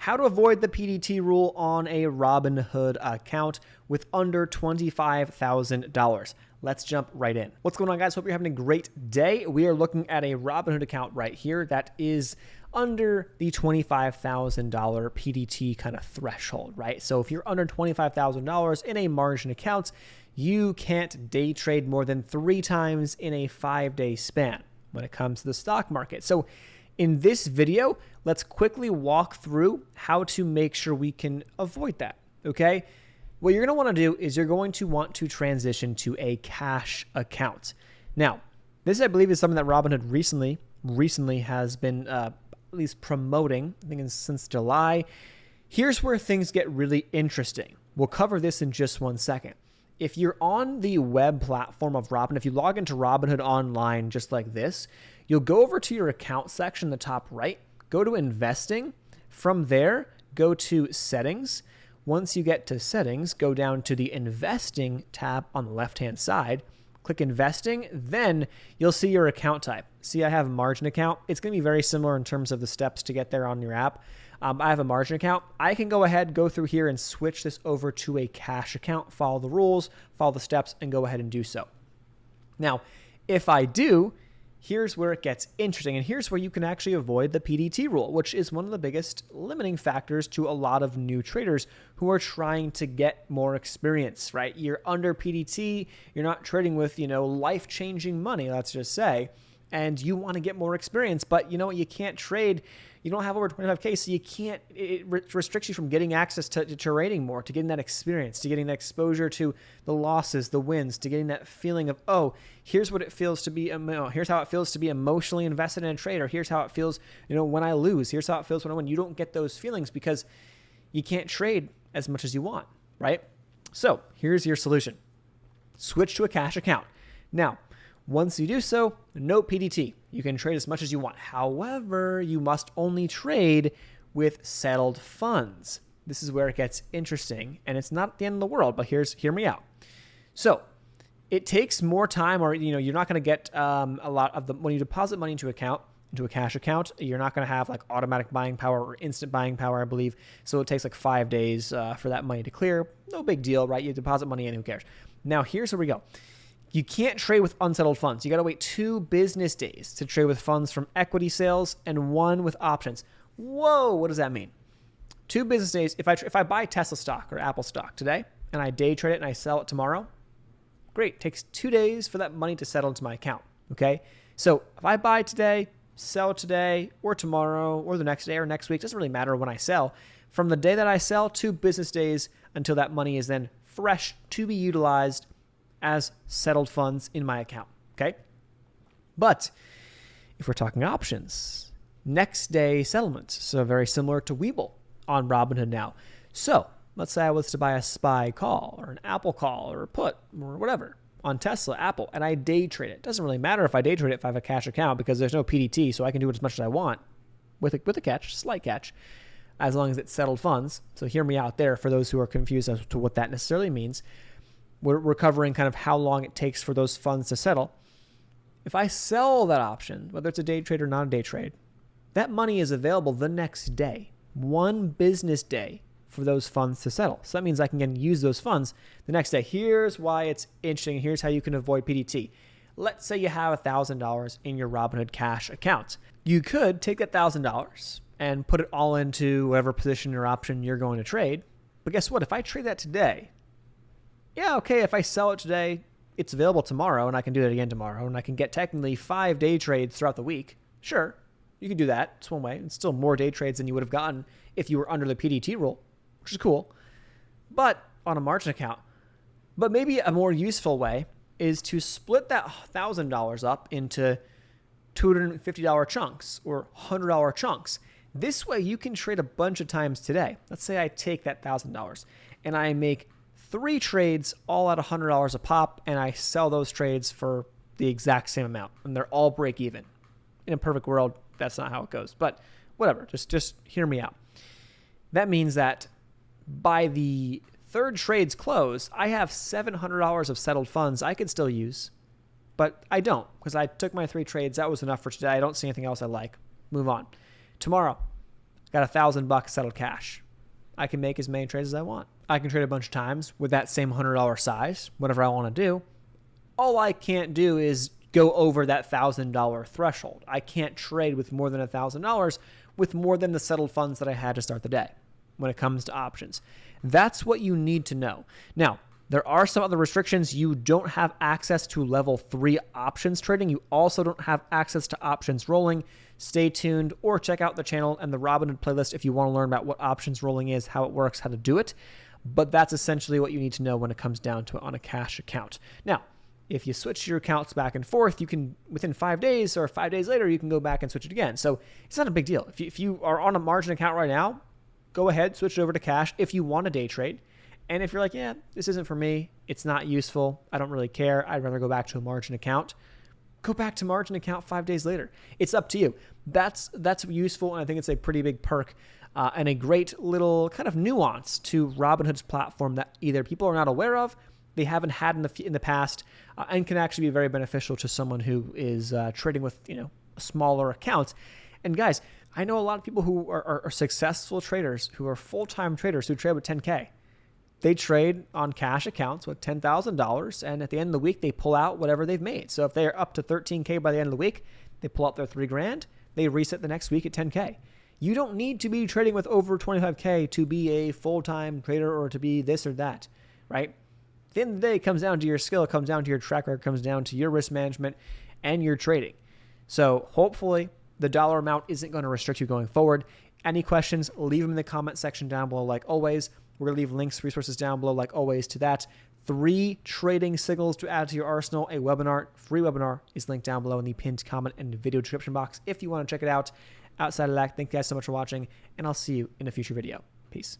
How to avoid the PDT rule on a Robinhood account with under $25,000. Let's jump right in. What's going on, guys? Hope you're having a great day. We are looking at a Robinhood account right here that is under the $25,000 PDT kind of threshold, right? So if you're under $25,000 in a margin account, you can't day trade more than 3 times in a 5-day span when it comes to the stock market. So in this video, let's quickly walk through how to make sure we can avoid that, okay? What you're going to want to do is you're going to want to transition to a cash account. Now, this I believe is something that Robinhood recently has been at least promoting, I think since July. Here's where things get really interesting. We'll cover this in just 1 second. If you're on the web platform of Robinhood, if you log into Robinhood online just like this, you'll go over to your account section in the top right, go to investing. From there, go to settings. Once you get to settings, go down to the investing tab on the left-hand side, click investing, then you'll see your account type. See, I have a margin account. It's going to be very similar in terms of the steps to get there on your app. I have a margin account. I can go ahead, go through here and switch this over to a cash account, follow the rules, follow the steps, and go ahead and do so. Now, if I do, here's where it gets interesting, and here's where you can actually avoid the PDT rule, which is one of the biggest limiting factors to a lot of new traders who are trying to get more experience, right? You're under PDT, you're not trading with, life-changing money, let's just say, and you want to get more experience, but you know what, you can't trade. You don't have over 25K, so you can't, it restricts you from getting access to trading more, to getting that experience, to getting that exposure to the losses, the wins, to getting that feeling of, oh, here's what it feels to be, here's how it feels to be emotionally invested in a trade, or here's how it feels, when I lose, here's how it feels when I win. You don't get those feelings because you can't trade as much as you want, right? So here's your solution. Switch to a cash account. Now, once you do so, no PDT. You can trade as much as you want. However, you must only trade with settled funds. This is where it gets interesting, and it's not the end of the world, but hear me out. So it takes more time, or you're not going to get a lot of when you deposit money into a cash account, you're not going to have like automatic buying power or instant buying power, I believe. So it takes like 5 days for that money to clear. No big deal, right? You deposit money in, who cares? Now here's where we go. You can't trade with unsettled funds. You got to wait 2 business days to trade with funds from equity sales and 1 with options. Whoa, what does that mean? 2 business days. If I buy Tesla stock or Apple stock today and I day trade it and I sell it tomorrow, great. It takes 2 days for that money to settle into my account. Okay. So if I buy today, sell today or tomorrow or the next day or next week, it doesn't really matter when I sell. From the day that I sell, 2 business days until that money is then fresh to be utilized as settled funds in my account, okay? But if we're talking options, next day settlement, so very similar to Webull on Robinhood now. So let's say I was to buy a SPY call or an Apple call or a put or whatever on Tesla, Apple, and I day trade it. Doesn't really matter if I day trade it if I have a cash account because there's no PDT, so I can do it as much as I want with a catch, slight catch, as long as it's settled funds. So hear me out there for those who are confused as to what that necessarily means. We're covering kind of how long it takes for those funds to settle. If I sell that option, whether it's a day trade or not a day trade, that money is available the next day, 1 business day for those funds to settle. So that means I can use those funds the next day. Here's why it's interesting. Here's how you can avoid PDT. Let's say you have $1,000 in your Robinhood cash account. You could take that $1,000 and put it all into whatever position or option you're going to trade. But guess what? If I trade that today, yeah, okay, if I sell it today, it's available tomorrow, and I can do that again tomorrow, and I can get technically 5 day trades throughout the week. Sure, you can do that. It's one way. It's still more day trades than you would have gotten if you were under the PDT rule, which is cool. But on a margin account. But maybe a more useful way is to split that $1,000 up into $250 chunks or $100 chunks. This way you can trade a bunch of times today. Let's say I take that $1,000 and I make 3 trades all at $100 a pop, and I sell those trades for the exact same amount, and they're all break even. In a perfect world, that's not how it goes, but whatever, just hear me out. That means that by the 3rd trade's close, I have $700 of settled funds I could still use, but I don't because I took my 3 trades. That was enough for today. I don't see anything else I like. Move on. Tomorrow, got $1,000 settled cash. I can make as many trades as I want. I can trade a bunch of times with that same $100 size, whatever I want to do. All I can't do is go over that $1,000 threshold. I can't trade with more than $1,000 with more than the settled funds that I had to start the day when it comes to options. That's what you need to know. Now, there are some other restrictions. You don't have access to level 3 options trading. You also don't have access to options rolling. Stay tuned or check out the channel and the Robinhood playlist if you want to learn about what options rolling is, how it works, how to do it. But that's essentially what you need to know when it comes down to it on a cash account. Now, if you switch your accounts back and forth, you can, within 5 days or 5 days later, you can go back and switch it again. So it's not a big deal. If you are on a margin account right now, go ahead, switch it over to cash if you want to day trade. And if you're like, yeah, this isn't for me, it's not useful, I don't really care, I'd rather go back to a margin account, go back to margin account 5 days later. It's up to you. That's useful, and I think it's a pretty big perk and a great little kind of nuance to Robinhood's platform that either people are not aware of, they haven't had in the past, and can actually be very beneficial to someone who is trading with smaller accounts. And guys, I know a lot of people who are successful traders, who are full-time traders who trade with 10K. They trade on cash accounts with $10,000, and at the end of the week, they pull out whatever they've made. So if they are up to 13K by the end of the week, they pull out their $3,000, they reset the next week at 10K. You don't need to be trading with over 25K to be a full-time trader or to be this or that, right? At the end of the day, it comes down to your skill, it comes down to your track record, it comes down to your risk management and your trading. So hopefully the dollar amount isn't going to restrict you going forward. Any questions, leave them in the comment section down below like always. We're going to leave links, resources down below like always to that. 3 trading signals to add to your arsenal. A webinar, free webinar, is linked down below in the pinned comment and video description box if you want to check it out. Outside of that, thank you guys so much for watching, and I'll see you in a future video. Peace.